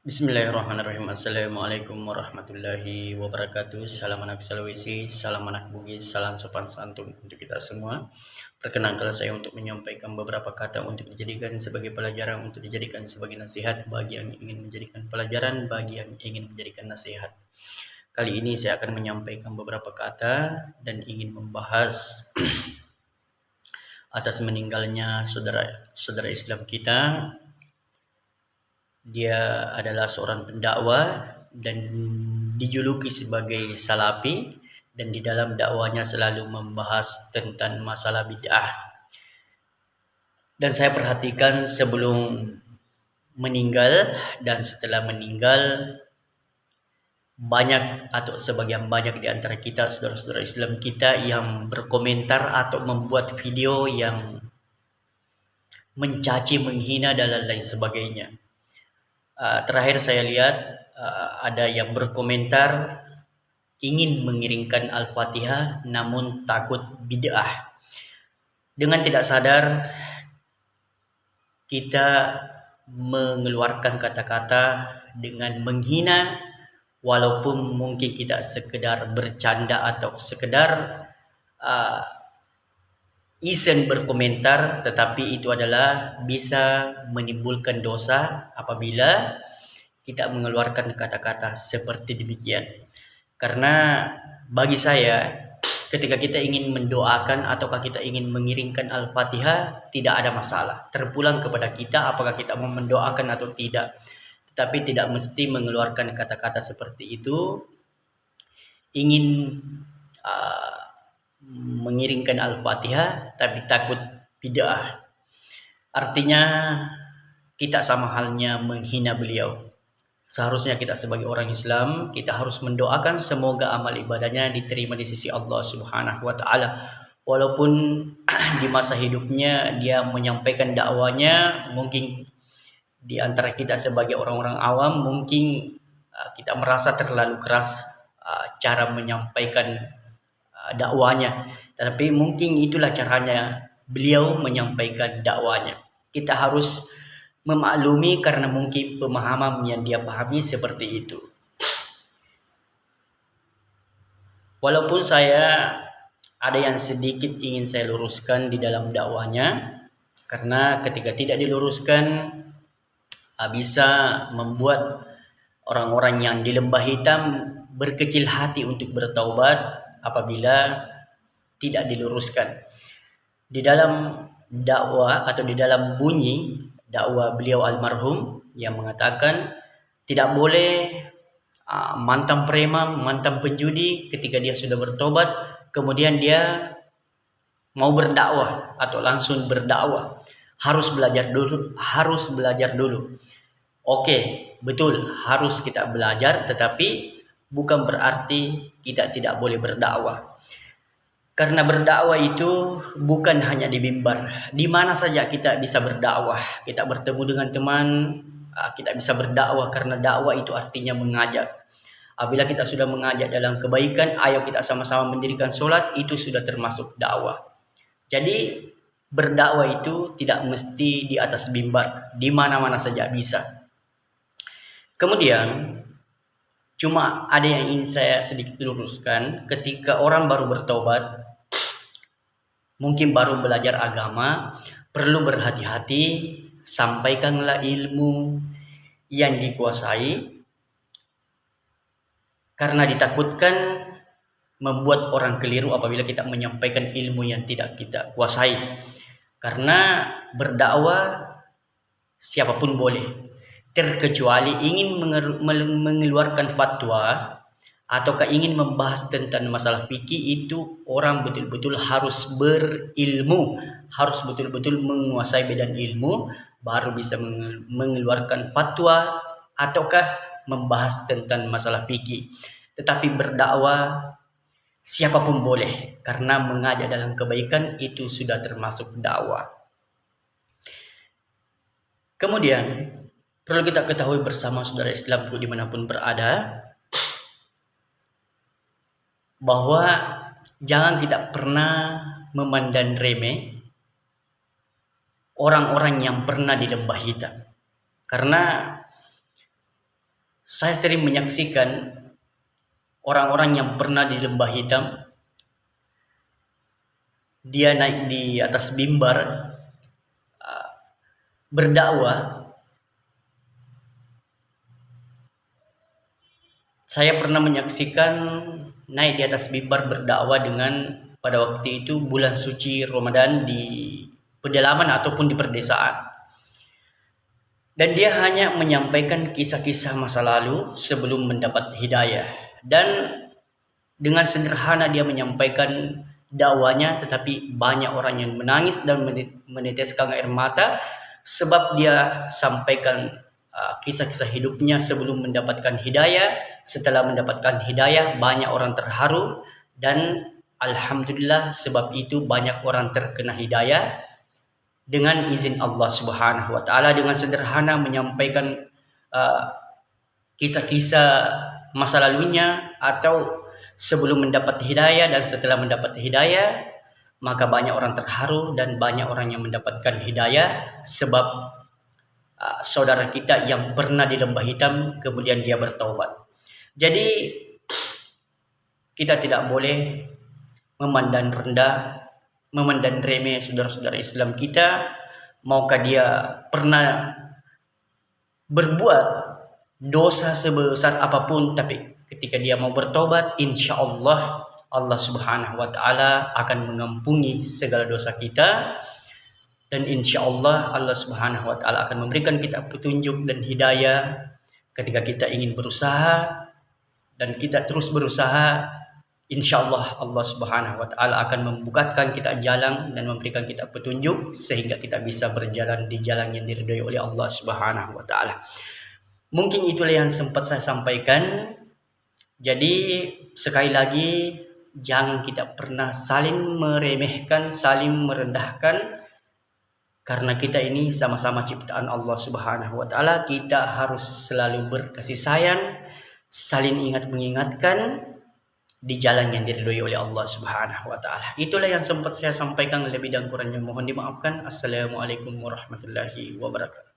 Bismillahirrahmanirrahim. Assalamualaikum warahmatullahi wabarakatuh. Salam anak Sulawesi, salam anak Bugis, salam sopan santun untuk kita semua. Perkenankan saya untuk menyampaikan beberapa kata untuk dijadikan sebagai pelajaran, untuk dijadikan sebagai nasihat bagi yang ingin menjadikan pelajaran, bagi yang ingin menjadikan nasihat. Kali ini saya akan menyampaikan beberapa kata dan ingin membahas atas meninggalnya saudara Islam kita. Dia adalah seorang pendakwah dan dijuluki sebagai salafi, dan di dalam dakwanya selalu membahas tentang masalah bid'ah. Dan saya perhatikan sebelum meninggal dan setelah meninggal, banyak atau sebagian banyak di antara kita, saudara-saudara Islam kita, yang berkomentar atau membuat video yang mencaci, menghina dan lain sebagainya. Terakhir saya lihat ada yang berkomentar ingin mengiringkan Al-Fatihah namun takut bid'ah. Dengan tidak sadar kita mengeluarkan kata-kata dengan menghina, walaupun mungkin kita sekedar bercanda atau sekedar iseng berkomentar, tetapi itu adalah bisa menimbulkan dosa apabila kita mengeluarkan kata-kata seperti demikian. Karena bagi saya, ketika kita ingin mendoakan ataukah kita ingin mengiringkan Al-Fatihah, tidak ada masalah. Terpulang kepada kita apakah kita mau mendoakan atau tidak. Tetapi tidak mesti mengeluarkan kata-kata seperti itu. Ingin mengiringkan Al-Fatihah tapi takut bid'ah. Artinya kita sama halnya menghina beliau. Seharusnya kita sebagai orang Islam, kita harus mendoakan semoga amal ibadahnya diterima di sisi Allah Subhanahu wa taala. Walaupun di masa hidupnya dia menyampaikan dakwanya, mungkin di antara kita sebagai orang-orang awam mungkin kita merasa terlalu keras cara menyampaikan dakwanya, tapi mungkin itulah caranya beliau menyampaikan dakwanya. Kita harus memaklumi karena mungkin pemahaman yang dia pahami seperti itu. Walaupun saya ada yang sedikit ingin saya luruskan di dalam dakwanya, karena ketika tidak diluruskan bisa membuat orang-orang yang di lembah hitam berkecil hati untuk bertaubat apabila tidak diluruskan. Di dalam dakwah atau di dalam bunyi dakwah beliau almarhum yang mengatakan tidak boleh mantan preman, mantan penjudi ketika dia sudah bertobat kemudian dia mau berdakwah atau langsung berdakwah. Harus belajar dulu. Oke, betul, harus kita belajar, tetapi bukan berarti kita tidak boleh berdakwah. Karena berdakwah itu bukan hanya di mimbar. Di mana saja kita bisa berdakwah. Kita bertemu dengan teman, kita bisa berdakwah, karena dakwah itu artinya mengajak. Apabila kita sudah mengajak dalam kebaikan, ayo kita sama-sama mendirikan sholat, itu sudah termasuk dakwah. Jadi berdakwah itu tidak mesti di atas mimbar, di mana-mana saja bisa. Kemudian cuma ada yang ingin saya sedikit luruskan. Ketika orang baru bertobat, mungkin baru belajar agama, perlu berhati-hati, sampaikanlah ilmu yang dikuasai, karena ditakutkan membuat orang keliru apabila kita menyampaikan ilmu yang tidak kita kuasai. Karena berdakwah siapapun boleh, terkecuali ingin mengeluarkan fatwa ataukah ingin membahas tentang masalah fikih, itu orang betul-betul harus berilmu, harus betul-betul menguasai bidang ilmu baru bisa mengeluarkan fatwa ataukah membahas tentang masalah fikih. Tetapi berdakwah siapapun boleh, karena mengajak dalam kebaikan itu sudah termasuk dakwah. Kemudian perlu kita ketahui bersama saudara Islam dimanapun berada, bahwa jangan kita pernah memandang remeh orang-orang yang pernah di lembah hitam. Karena Saya sering menyaksikan orang-orang yang pernah di lembah hitam, dia naik di atas mimbar berdakwah. Saya pernah menyaksikan naik di atas mimbar berdakwah dengan pada waktu itu bulan suci Ramadan di pedalaman ataupun di perdesaan. Dan dia hanya menyampaikan kisah-kisah masa lalu sebelum mendapat hidayah. Dan dengan sederhana dia menyampaikan dakwanya, tetapi banyak orang yang menangis dan meneteskan air mata sebab dia sampaikan kisah-kisah hidupnya sebelum mendapatkan hidayah. Setelah mendapatkan hidayah, banyak orang terharu dan alhamdulillah sebab itu banyak orang terkena hidayah dengan izin Allah Subhanahu wa taala. Dengan sederhana menyampaikan kisah-kisah masa lalunya atau sebelum mendapat hidayah dan setelah mendapat hidayah, maka banyak orang terharu dan banyak orang yang mendapatkan hidayah sebab saudara kita yang pernah di lembah hitam kemudian dia bertaubat. Jadi kita tidak boleh memandang rendah, memandang remeh saudara-saudara Islam kita, maukah dia pernah berbuat dosa sebesar apapun, tapi ketika dia mau bertobat, insya Allah Allah Subhanahu wa taala akan mengampuni segala dosa kita, dan insya Allah Allah Subhanahu wa taala akan memberikan kita petunjuk dan hidayah ketika kita ingin berusaha dan kita terus berusaha. Insya Allah Allah Subhanahu wa taala akan membukakan kita jalan dan memberikan kita petunjuk sehingga kita bisa berjalan di jalan yang diridhoi oleh Allah Subhanahu wa taala. Mungkin itulah yang sempat saya sampaikan. Jadi sekali lagi, jangan kita pernah saling meremehkan, saling merendahkan, karena kita ini sama-sama ciptaan Allah Subhanahu wa taala. Kita harus selalu berkasih sayang, saling ingat mengingatkan di jalan yang diridhoi oleh Allah Subhanahu wa taala. Itulah yang sempat saya sampaikan, lebih dan kurangnya mohon dimaafkan. Assalamualaikum warahmatullahi wabarakatuh.